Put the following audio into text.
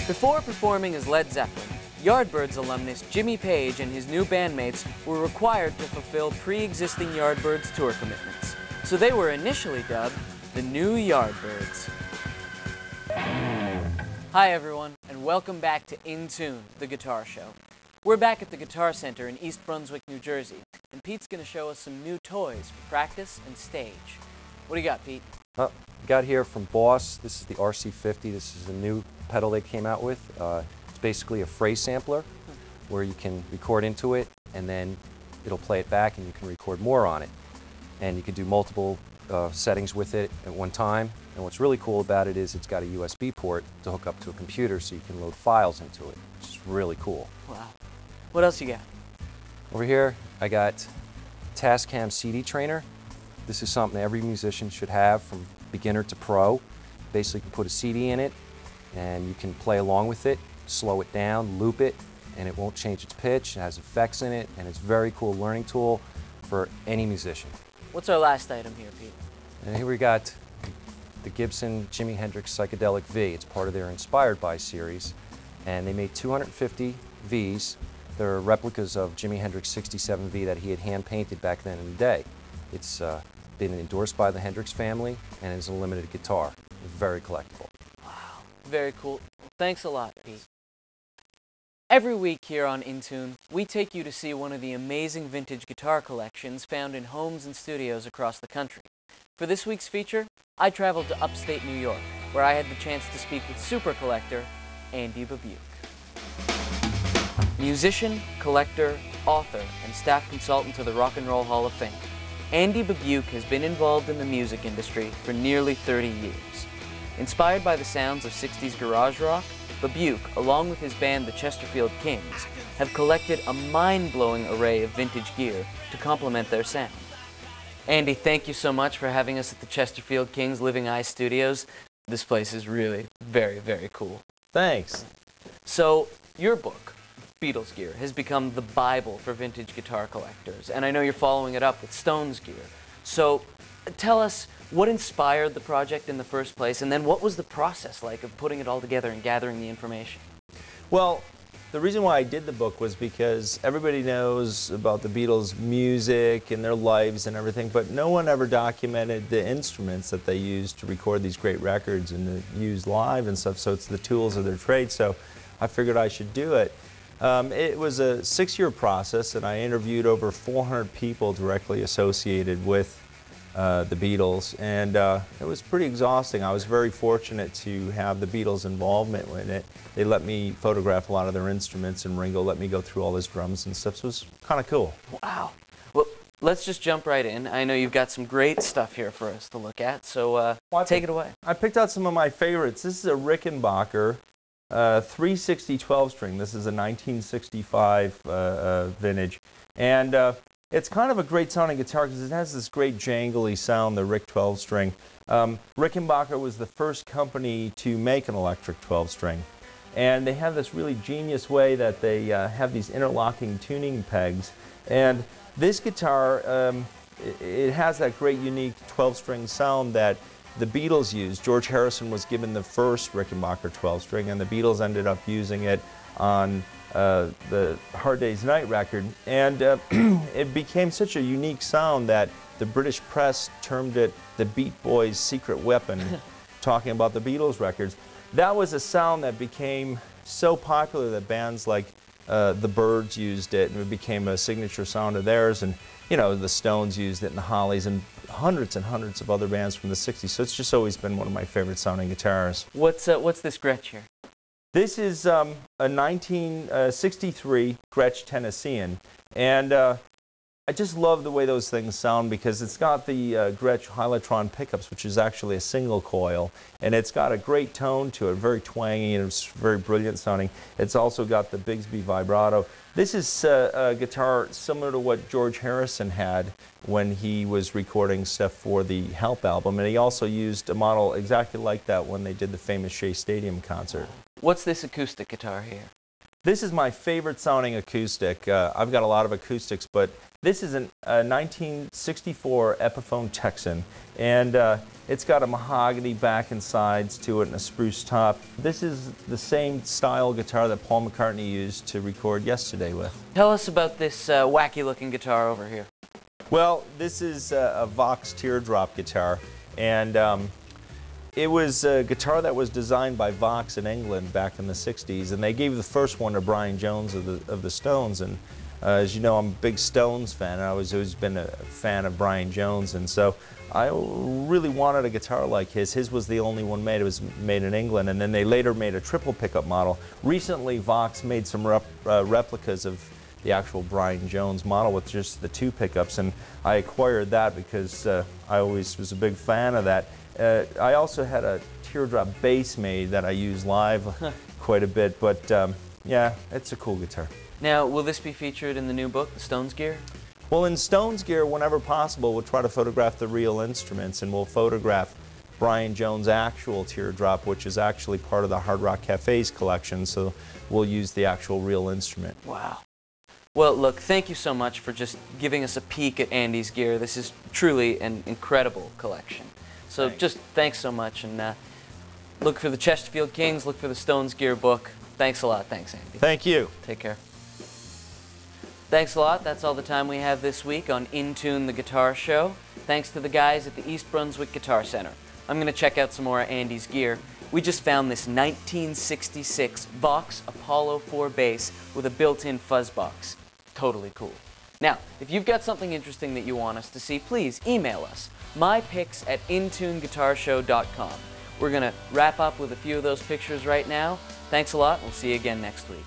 Before performing as Led Zeppelin, Yardbirds alumnus Jimmy Page and his new bandmates were required to fulfill pre-existing Yardbirds tour commitments. So they were initially dubbed the New Yardbirds. Hi everyone, and welcome back to In Tune, the guitar show. We're back at the Guitar Center in East Brunswick, New Jersey, and Pete's going to show us some new toys for practice and stage. What do you got, Pete? Got here from Boss. This is the RC50. This is a new pedal they came out with. It's basically a phrase sampler where you can record into it and then it'll play it back and you can record more on it. And you can do multiple settings with it at one time. And what's really cool about it is it's got a USB port to hook up to a computer so you can load files into it, which is really cool. Wow. What else you got? Over here, I got Tascam CD Trainer. This is something every musician should have from beginner to pro. Basically, you can put a CD in it and you can play along with it, slow it down, loop it, and it won't change its pitch. It has effects in it, and it's a very cool learning tool for any musician. What's our last item here, Pete? And here we got the Gibson Jimi Hendrix Psychedelic V. It's part of their Inspired By series, and they made 250 Vs. They're replicas of Jimi Hendrix 67 V that he had hand-painted back then in the day. It's been endorsed by the Hendrix family and is a limited guitar. Very collectible. Wow, very cool. Thanks a lot, Pete. Every week here on In Tune, we take you to see one of the amazing vintage guitar collections found in homes and studios across the country. For this week's feature, I traveled to upstate New York, where I had the chance to speak with super collector Andy Babiuk. Musician, collector, author, and staff consultant to the Rock and Roll Hall of Fame, Andy Babiuk has been involved in the music industry for nearly 30 years. Inspired by the sounds of 60s garage rock, Babiuk, along with his band the Chesterfield Kings, have collected a mind-blowing array of vintage gear to complement their sound. Andy, thank you so much for having us at the Chesterfield Kings Living Eye Studios. This place is really very, very cool. Thanks. So, your book, Beatles Gear, has become the Bible for vintage guitar collectors, and I know you're following it up with Stones Gear. So, tell us what inspired the project in the first place, and then what was the process like of putting it all together and gathering the information? Well, the reason why I did the book was because everybody knows about the Beatles' music and their lives and everything, but no one ever documented the instruments that they used to record these great records and to use live and stuff, so it's the tools of their trade, so I figured I should do it. It was a 6-year process, and I interviewed over 400 people directly associated with the Beatles, and it was pretty exhausting. I was very fortunate to have the Beatles' involvement in it. They let me photograph a lot of their instruments, and Ringo let me go through all his drums and stuff, so it was kind of cool. Wow. Well, let's just jump right in. I know you've got some great stuff here for us to look at, so take it away. I picked out some of my favorites. This is a Rickenbacker 360 12-string. This is a 1965 vintage, and it's kind of a great sounding guitar because it has this great jangly sound, the Rick 12-string. Rickenbacker was the first company to make an electric 12-string, and they have this really genius way that they have these interlocking tuning pegs, and this guitar, it has that great unique 12-string sound that the Beatles used. George Harrison was given the first Rickenbacker 12-string, and the Beatles ended up using it on the Hard Day's Night record, and it became such a unique sound that the British press termed it the Beat Boys' secret weapon, talking about the Beatles records. That was a sound that became so popular that bands like the Byrds used it, and it became a signature sound of theirs, and you know, the Stones used it, and the Hollies, and hundreds of other bands from the 60s, so it's just always been one of my favorite sounding guitars. What's this Gretsch here? This is a 1963 Gretsch Tennessean, and I just love the way those things sound because it's got the Gretsch Hylatron pickups, which is actually a single coil, and it's got a great tone to it, very twangy, and it's very brilliant sounding. It's also got the Bigsby vibrato. This is a guitar similar to what George Harrison had when he was recording stuff for the Help album, and he also used a model exactly like that when they did the famous Shea Stadium concert. What's this acoustic guitar here? This is my favorite sounding acoustic. I've got a lot of acoustics, but this is a 1964 Epiphone Texan, and it's got a mahogany back and sides to it and a spruce top. This is the same style guitar that Paul McCartney used to record Yesterday with. Tell us about this wacky looking guitar over here. Well, this is a Vox teardrop guitar, and it was a guitar that was designed by Vox in England back in the 60s, and they gave the first one to Brian Jones of the Stones. And as you know, I'm a big Stones fan, and I've always been a fan of Brian Jones, and so I really wanted a guitar like his. His was the only one made. It was made in England, and then they later made a triple pickup model. Recently, Vox made some replicas of the actual Brian Jones model with just the 2 pickups, and I acquired that because I always was a big fan of that. I also had a teardrop bass made that I use live quite a bit, but yeah, it's a cool guitar. Now, will this be featured in the new book, The Stones Gear? Well, in Stones Gear, whenever possible, we'll try to photograph the real instruments, and we'll photograph Brian Jones' actual teardrop, which is actually part of the Hard Rock Cafe's collection, so we'll use the actual real instrument. Wow. Well, look, thank you so much for just giving us a peek at Andy's gear. This is truly an incredible collection. So just thanks so much, and look for the Chesterfield Kings, look for the Stones Gear book. Thanks a lot. Thanks, Andy. Thank you. Take care. Thanks a lot. That's all the time we have this week on In Tune the Guitar Show. Thanks to the guys at the East Brunswick Guitar Center. I'm going to check out some more of Andy's gear. We just found this 1966 Vox Apollo 4 bass with a built-in fuzz box. Totally cool. Now, if you've got something interesting that you want us to see, please email us. mypics@intuneguitarshow.com. We're going to wrap up with a few of those pictures right now. Thanks a lot. We'll see you again next week.